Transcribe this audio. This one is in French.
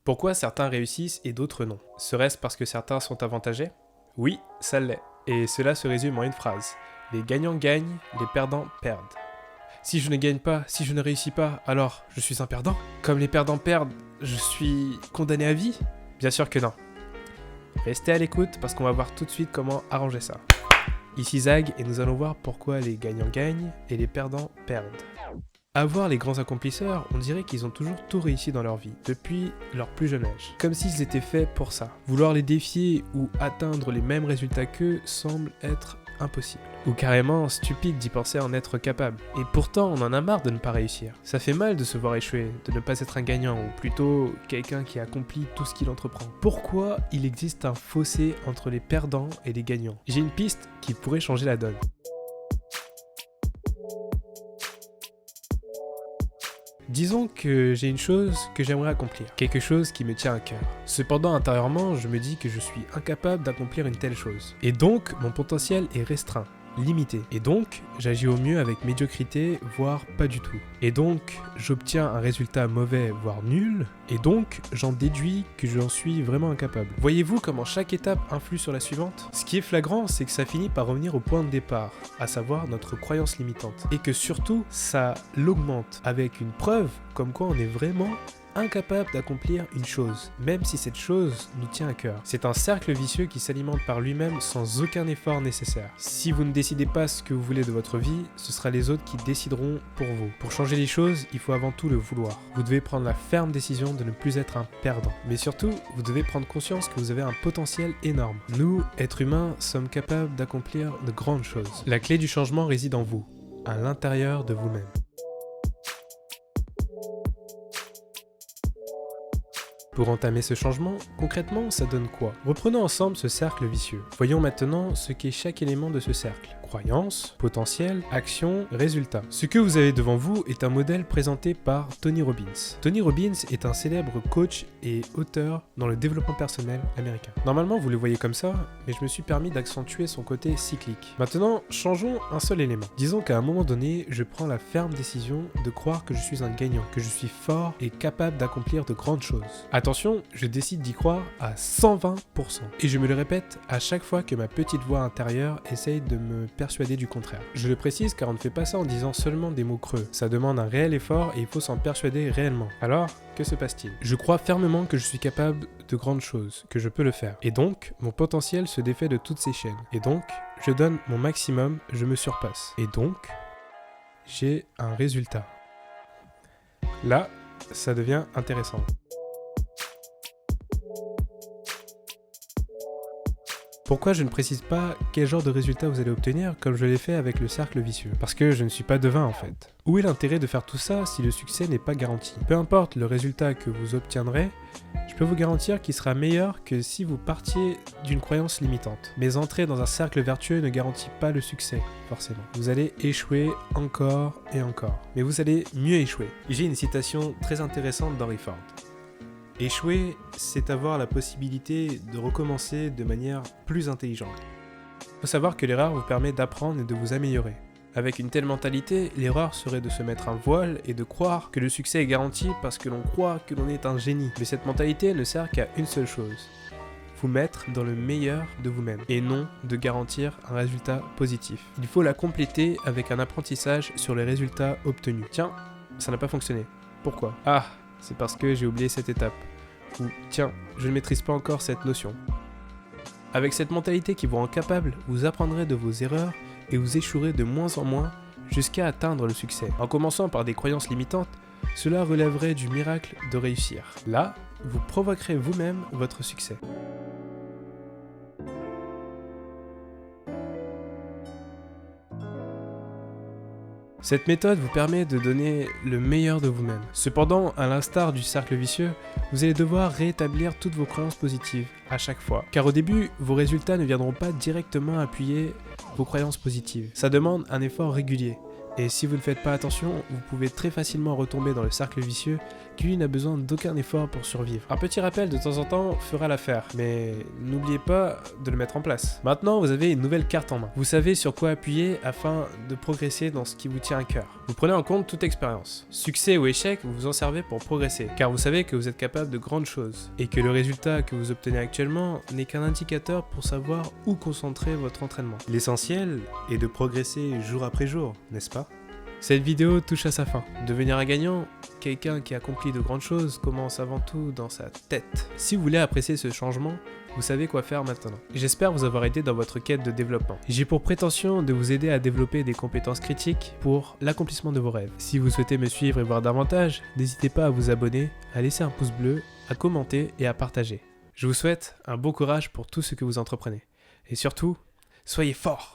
Pourquoi certains réussissent et d'autres non? Serait-ce parce que certains sont avantagés? Oui, ça l'est. Et cela se résume en une phrase. Les gagnants gagnent, les perdants perdent. Si je ne gagne pas, si je ne réussis pas, alors je suis un perdant? Comme les perdants perdent, je suis condamné à vie? Bien sûr que non. Restez à l'écoute parce qu'on va voir tout de suite comment arranger ça. Ici Zag et nous allons voir pourquoi les gagnants gagnent et les perdants perdent. À voir les grands accomplisseurs, on dirait qu'ils ont toujours tout réussi dans leur vie, depuis leur plus jeune âge. Comme s'ils étaient faits pour ça. Vouloir les défier ou atteindre les mêmes résultats qu'eux semble être impossible. Ou carrément stupide d'y penser en être capable. Et pourtant, on en a marre de ne pas réussir. Ça fait mal de se voir échouer, de ne pas être un gagnant, ou plutôt quelqu'un qui accomplit tout ce qu'il entreprend. Pourquoi il existe un fossé entre les perdants et les gagnants? J'ai une piste qui pourrait changer la donne. Disons que j'ai une chose que j'aimerais accomplir, quelque chose qui me tient à cœur. Cependant, intérieurement, je me dis que je suis incapable d'accomplir une telle chose. Et donc, mon potentiel est restreint, limité. Et donc, j'agis au mieux avec médiocrité, voire pas du tout. Et donc, j'obtiens un résultat mauvais, voire nul. Et donc, j'en déduis que j'en suis vraiment incapable. Voyez-vous comment chaque étape influe sur la suivante? Ce qui est flagrant, c'est que ça finit par revenir au point de départ, à savoir notre croyance limitante. Et que surtout, ça l'augmente, avec une preuve comme quoi on est vraiment incapable d'accomplir une chose, même si cette chose nous tient à cœur. C'est un cercle vicieux qui s'alimente par lui-même sans aucun effort nécessaire. Si vous ne décidez pas ce que vous voulez de votre vie, ce sera les autres qui décideront pour vous. Pour changer les choses, il faut avant tout le vouloir. Vous devez prendre la ferme décision de ne plus être un perdant. Mais surtout, vous devez prendre conscience que vous avez un potentiel énorme. Nous, êtres humains, sommes capables d'accomplir de grandes choses. La clé du changement réside en vous, à l'intérieur de vous-même. Pour entamer ce changement, concrètement, ça donne quoi? Reprenons ensemble ce cercle vicieux. Voyons maintenant ce qu'est chaque élément de ce cercle. Croyance, potentiel, action, résultat. Ce que vous avez devant vous est un modèle présenté par Tony Robbins. Tony Robbins est un célèbre coach et auteur dans le développement personnel américain. Normalement, vous le voyez comme ça, mais je me suis permis d'accentuer son côté cyclique. Maintenant, changeons un seul élément. Disons qu'à un moment donné, je prends la ferme décision de croire que je suis un gagnant, que je suis fort et capable d'accomplir de grandes choses. Attention, je décide d'y croire à 120%. Et je me le répète à chaque fois que ma petite voix intérieure essaye de me persuader du contraire. Je le précise car on ne fait pas ça en disant seulement des mots creux. Ça demande un réel effort et il faut s'en persuader réellement. Alors, que se passe-t-il? Je crois fermement que je suis capable de grandes choses, que je peux le faire. Et donc, mon potentiel se défait de toutes ces chaînes. Et donc, je donne mon maximum, je me surpasse. Et donc, j'ai un résultat. Là, ça devient intéressant. Pourquoi je ne précise pas quel genre de résultat vous allez obtenir comme je l'ai fait avec le cercle vicieux? Parce que je ne suis pas devin en fait. Où est l'intérêt de faire tout ça si le succès n'est pas garanti? Peu importe le résultat que vous obtiendrez, je peux vous garantir qu'il sera meilleur que si vous partiez d'une croyance limitante. Mais entrer dans un cercle vertueux ne garantit pas le succès, forcément. Vous allez échouer encore et encore. Mais vous allez mieux échouer. J'ai une citation très intéressante d'Henry Ford. Échouer, c'est avoir la possibilité de recommencer de manière plus intelligente. Il faut savoir que l'erreur vous permet d'apprendre et de vous améliorer. Avec une telle mentalité, l'erreur serait de se mettre un voile et de croire que le succès est garanti parce que l'on croit que l'on est un génie. Mais cette mentalité ne sert qu'à une seule chose. Vous mettre dans le meilleur de vous-même et non de garantir un résultat positif. Il faut la compléter avec un apprentissage sur les résultats obtenus. Tiens, ça n'a pas fonctionné. Pourquoi? Ah, c'est parce que j'ai oublié cette étape. Ou tiens, je ne maîtrise pas encore cette notion. Avec cette mentalité qui vous rend capable, vous apprendrez de vos erreurs et vous échouerez de moins en moins jusqu'à atteindre le succès. En commençant par des croyances limitantes, cela relèverait du miracle de réussir. Là, vous provoquerez vous-même votre succès. Cette méthode vous permet de donner le meilleur de vous-même. Cependant, à l'instar du cercle vicieux, vous allez devoir rétablir toutes vos croyances positives à chaque fois. Car au début, vos résultats ne viendront pas directement appuyer vos croyances positives. Ça demande un effort régulier. Et si vous ne faites pas attention, vous pouvez très facilement retomber dans le cercle vicieux qui n'a besoin d'aucun effort pour survivre. Un petit rappel de temps en temps fera l'affaire, mais n'oubliez pas de le mettre en place. Maintenant, vous avez une nouvelle carte en main. Vous savez sur quoi appuyer afin de progresser dans ce qui vous tient à cœur. Vous prenez en compte toute expérience. Succès ou échec, vous vous en servez pour progresser, car vous savez que vous êtes capable de grandes choses, et que le résultat que vous obtenez actuellement n'est qu'un indicateur pour savoir où concentrer votre entraînement. L'essentiel est de progresser jour après jour, n'est-ce pas ? Cette vidéo touche à sa fin. Devenir un gagnant, quelqu'un qui accomplit de grandes choses, commence avant tout dans sa tête. Si vous voulez apprécier ce changement, vous savez quoi faire maintenant. J'espère vous avoir aidé dans votre quête de développement. J'ai pour prétention de vous aider à développer des compétences critiques pour l'accomplissement de vos rêves. Si vous souhaitez me suivre et voir davantage, n'hésitez pas à vous abonner, à laisser un pouce bleu, à commenter et à partager. Je vous souhaite un bon courage pour tout ce que vous entreprenez. Et surtout, soyez forts!